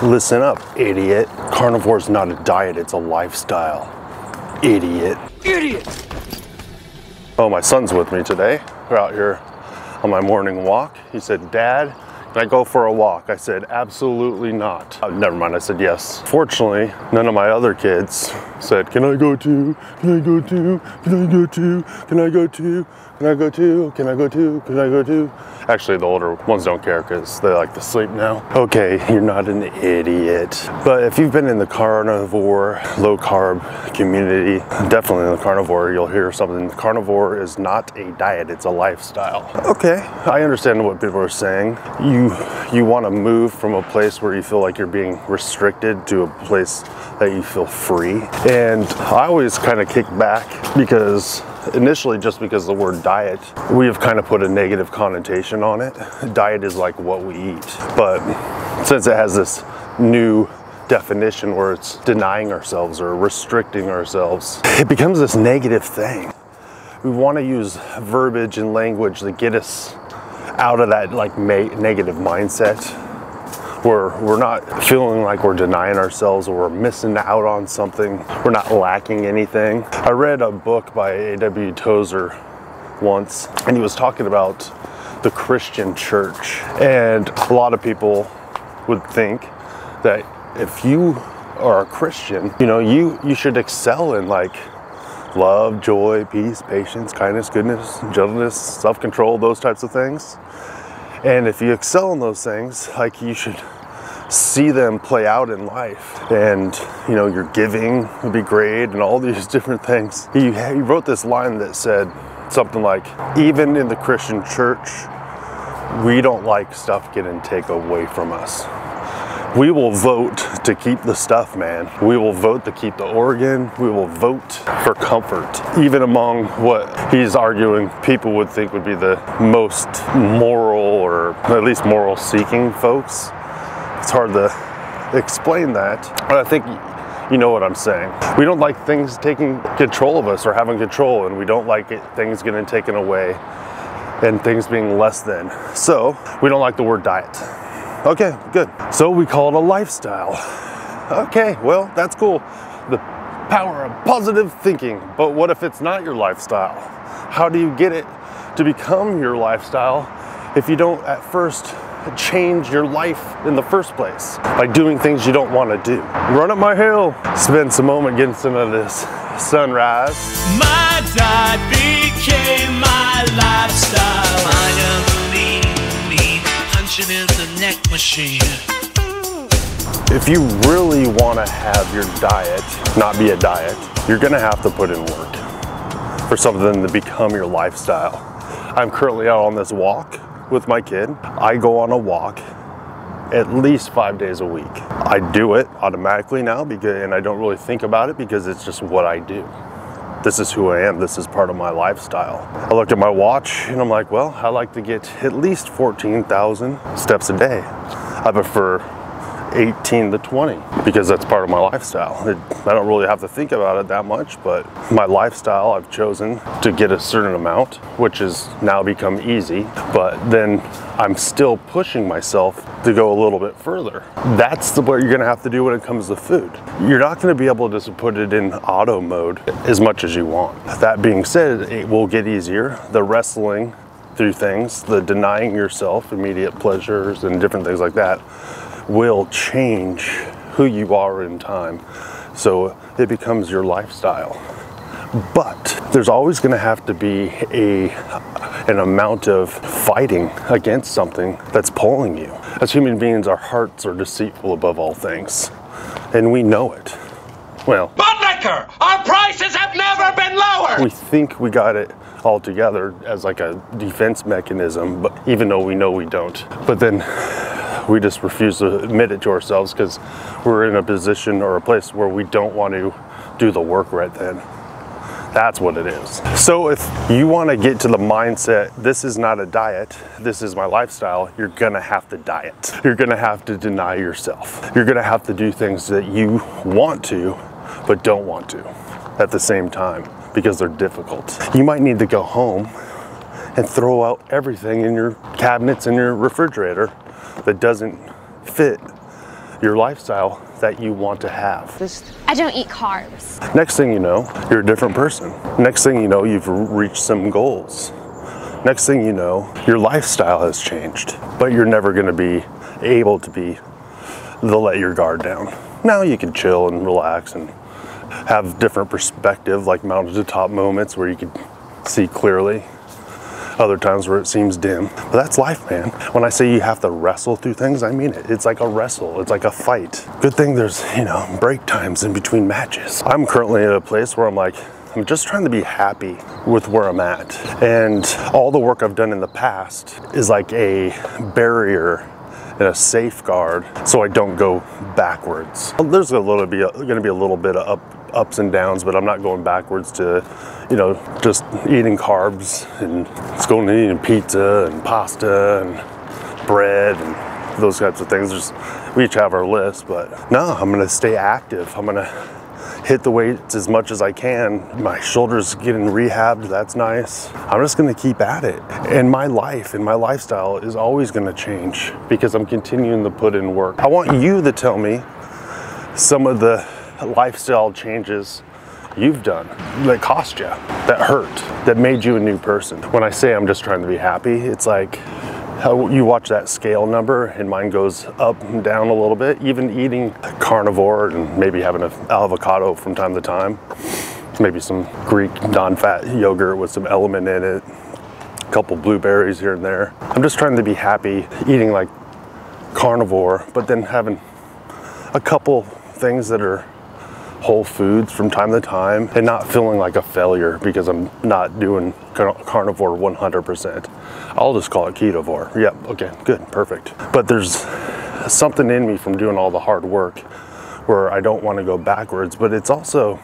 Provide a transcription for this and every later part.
Listen up, idiot. Carnivore is not a diet, it's a lifestyle. Idiot. Idiot! Oh, my son's with me today. We're out here on my morning walk. He said, Dad, can I go for a walk? I said, absolutely not. Oh, never mind, I said yes. Fortunately, none of my other kids said, can I go too? Can I go too? Can I go too? Can I go too? Can I go too? Can I go too? Can I go too? Actually, the older ones don't care because they like to sleep now. Okay, you're not an idiot. But if you've been in the carnivore, low carb community, definitely in the carnivore, you'll hear something. Carnivore is not a diet, it's a lifestyle. Okay, I understand what people are saying. You want to move from a place where you feel like you're being restricted to a place that you feel free. And I always kind of kick back because initially, just because the word diet, we have kind of put a negative connotation on it. Diet is like what we eat. But since it has this new definition where it's denying ourselves or restricting ourselves, it becomes this negative thing. We want to use verbiage and language that get us out of that like negative mindset, where we're not feeling like we're denying ourselves or we're missing out on something. We're not lacking anything. I read a book by A.W. Tozer once, and he was talking about the Christian church. And a lot of people would think that if you are a Christian, you know, you should excel in like love, joy, peace, patience, kindness, goodness, gentleness, self-control, those types of things. And if you excel in those things, like you should see them play out in life. And you know, your giving would be great and all these different things. He wrote this line that said something like, even in the Christian church, we don't like stuff getting taken away from us. We will vote to keep the stuff, man. We will vote to keep the organ. We will vote for comfort. Even among what he's arguing people would think would be the most moral, or at least moral seeking folks. It's hard to explain that, but I think you know what I'm saying. We don't like things taking control of us or having control, and we don't like things getting taken away and things being less than. So we don't like the word diet. Okay, good. So we call it a lifestyle. Okay, well, that's cool. The power of positive thinking. But what if it's not your lifestyle? How do you get it to become your lifestyle if you don't at first change your life in the first place by doing things you don't want to do? Run up my hill. Spend some moment getting some of this sunrise. My diet became my lifestyle. I am punching in the neck machine. If you really want to have your diet not be a diet, you're gonna have to put in work for something to become your lifestyle. I'm currently out on this walk with my kid. I go on a walk at least 5 days a week. I do it automatically now and I don't really think about it because it's just what I do. This is who I am. This is part of my lifestyle. I looked at my watch and I'm like, well, I like to get at least 14,000 steps a day. I prefer 18 to 20 because that's part of my lifestyle. I don't really have to think about it that much, but my lifestyle, I've chosen to get a certain amount, which has now become easy, but then I'm still pushing myself to go a little bit further. That's what you're gonna have to do when it comes to food. You're not gonna be able to just put it in auto mode as much as you want. That being said, it will get easier. The wrestling through things, the denying yourself immediate pleasures and different things like that will change who you are in time. So it becomes your lifestyle. But there's always going to have to be an amount of fighting against something that's pulling you. As human beings, our hearts are deceitful above all things, and we know it. Well, but liquor, our prices have never been lower. We think we got it all together as like a defense mechanism, but even though we know we don't. But then we just refuse to admit it to ourselves because we're in a position or a place where we don't want to do the work right then. That's what it is. So if you want to get to the mindset, this is not a diet, this is my lifestyle, you're gonna have to diet. You're gonna have to deny yourself. You're gonna have to do things that you want to, but don't want to at the same time because they're difficult. You might need to go home and throw out everything in your cabinets and your refrigerator that doesn't fit your lifestyle that you want to have. I don't eat carbs. Next thing you know, you're a different person. Next thing you know, you've reached some goals. Next thing you know, your lifestyle has changed, but you're never gonna be able to let your guard down. Now you can chill and relax and have different perspective, like mountaintop moments where you can see clearly. Other times where it seems dim. But that's life, man. When I say you have to wrestle through things, I mean it. It's like a wrestle. It's like a fight. Good thing there's, you know, break times in between matches. I'm currently at a place where I'm just trying to be happy with where I'm at. And all the work I've done in the past is like a barrier and a safeguard so I don't go backwards. There's gonna be a little bit of ups and downs, but I'm not going backwards to, you know, just eating carbs and just going and eating pizza and pasta and bread and those types of things. We each have our list, but no, I'm gonna stay active. I'm gonna hit the weights as much as I can. My shoulder's getting rehabbed, that's nice. I'm just gonna keep at it. And my life and my lifestyle is always gonna change because I'm continuing to put in work. I want you to tell me some of the lifestyle changes you've done that cost you, that hurt, that made you a new person. When I say I'm just trying to be happy, it's like how you watch that scale number and mine goes up and down a little bit. Even eating carnivore and maybe having an avocado from time to time, maybe some Greek non-fat yogurt with some element in it, a couple blueberries here and there. I'm just trying to be happy eating like carnivore, but then having a couple things that are whole foods from time to time and not feeling like a failure because I'm not doing carnivore 100%. I'll just call it ketovore. Yep, okay, good, perfect. But there's something in me from doing all the hard work where I don't want to go backwards, but it's also,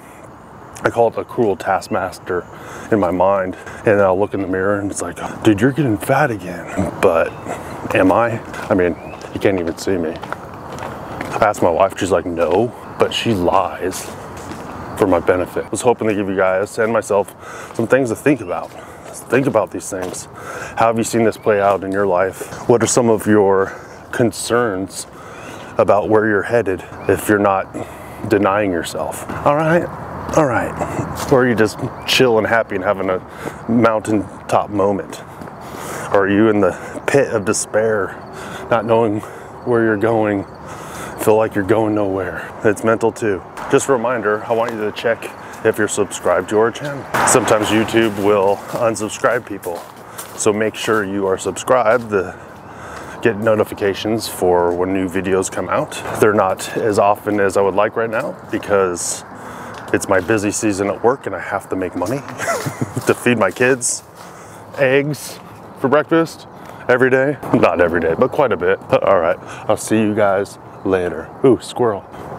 I call it a cruel taskmaster in my mind. And I'll look in the mirror and it's like, dude, you're getting fat again. But am I? I mean, you can't even see me. I asked my wife, she's like, no, but she lies for my benefit. I was hoping to give you guys and myself some things to think about. Think about these things. How have you seen this play out in your life? What are some of your concerns about where you're headed if you're not denying yourself? All right. Or are you just chill and happy and having a mountaintop moment? Or are you in the pit of despair, not knowing where you're going, feel like you're going nowhere? It's mental too. Just a reminder, I want you to check if you're subscribed to our channel. Sometimes YouTube will unsubscribe people, so make sure you are subscribed to get notifications for when new videos come out. They're not as often as I would like right now because it's my busy season at work and I have to make money to feed my kids eggs for breakfast every day. Not every day, but quite a bit. All right, I'll see you guys later. Ooh, squirrel.